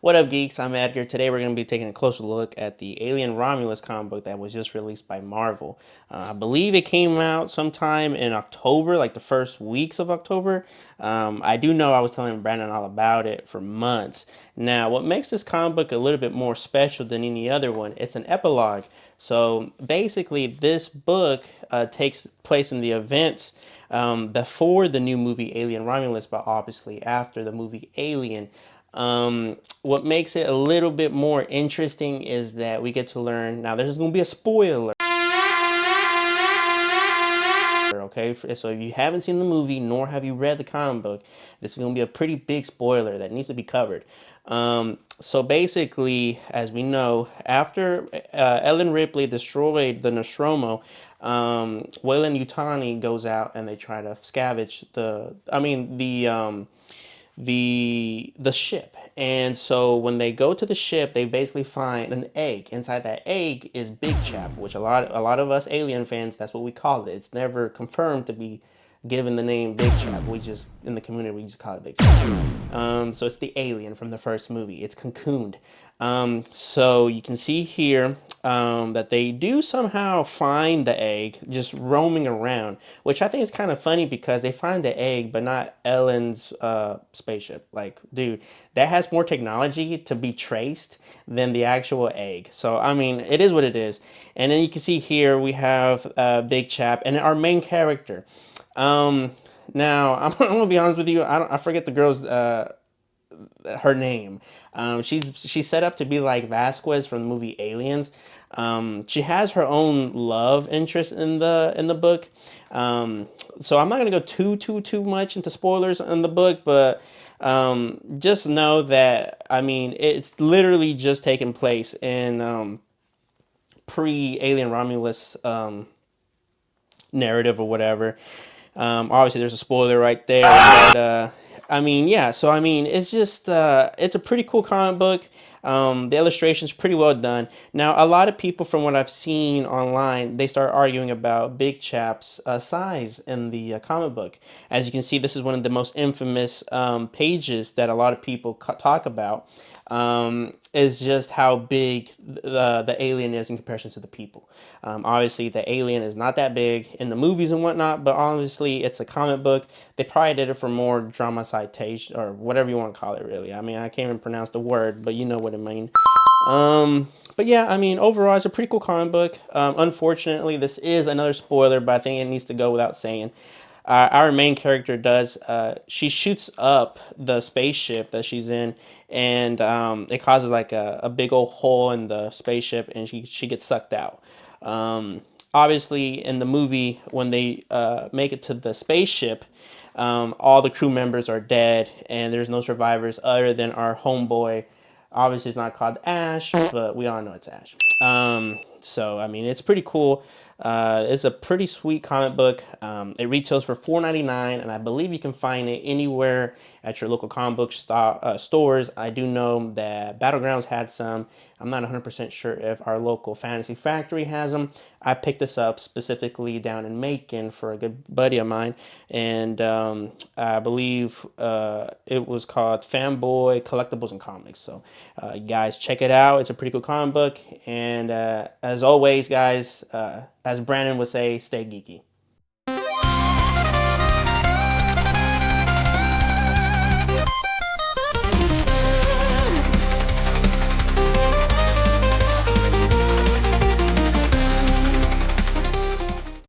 What up, geeks? I'm Edgar. Today we're going to be taking a closer look at the Alien Romulus comic book that was just released by Marvel. I believe it came out sometime in October, like the first weeks of October. I do know I was telling Brandon all about it for months. Now, what makes this comic book a little bit more special than any other one, it's an epilogue. So basically, this book takes place in the events before the new movie Alien Romulus, but obviously after the movie Alien. What makes it a little bit more interesting is that we get to learn. Now, there's going to be a spoiler. Okay, so if you haven't seen the movie nor have you read the comic book, this is going to be a pretty big spoiler that needs to be covered. So basically, as we know, after Ellen Ripley destroyed the Nostromo, Weyland Yutani goes out and they try to scavenge the ship. And so when they go to the ship, they basically find an egg. Inside that egg is Big Chap, which a lot of us Alien fans, that's what we call it. It's never confirmed to be given the name Big Chap. We just, in the community, we just call it Big Chap. So it's the alien from the first movie. It's cocooned. So you can see here that they do somehow find the egg just roaming around, which I think is kind of funny because they find the egg, but not Ellen's spaceship. Like, dude, that has more technology to be traced than the actual egg. So, I mean, it is what it is. And then you can see here we have Big Chap and our main character. Now, I'm gonna be honest with you. I forget the girl's her name. She's set up to be like Vasquez from the movie Aliens. She has her own love interest in the book. So I'm not gonna go too much into spoilers in the book, but just know that I mean it's literally just taking place in pre-Alien Romulus narrative or whatever. Obviously, there's a spoiler right there, but I mean, yeah. So I mean, it's just it's a pretty cool comic book. The illustration's pretty well done. Now, a lot of people, from what I've seen online, they start arguing about Big Chap's size in the comic book. As you can see, this is one of the most infamous pages that a lot of people talk about. Is just how big the alien is in comparison to the people. Obviously, the alien is not that big in the movies and whatnot, but obviously, it's a comic book. They probably did it for more drama citation or whatever you want to call it, really. I mean, I can't even pronounce the word, but you know what I mean. But yeah, I mean, overall, it's a pretty cool comic book. Unfortunately, this is another spoiler, but I think it needs to go without saying. Our main character does. She shoots up the spaceship that she's in, and it causes like a big old hole in the spaceship, and she gets sucked out. Obviously, in the movie, when they make it to the spaceship, all the crew members are dead, and there's no survivors other than our homeboy. Obviously, it's not called Ash, but we all know it's Ash. So I mean, it's pretty cool. It's a pretty sweet comic book. It retails for $4.99, and I believe you can find it anywhere at your local comic book stores. I do know that Battlegrounds had some. I'm not 100% sure if our local Fantasy Factory has them. I picked this up specifically down in Macon for a good buddy of mine, and I believe it was called Fanboy Collectibles and Comics. So, guys, check it out. It's a pretty cool comic book, and as always, guys, as Brandon would say, stay geeky.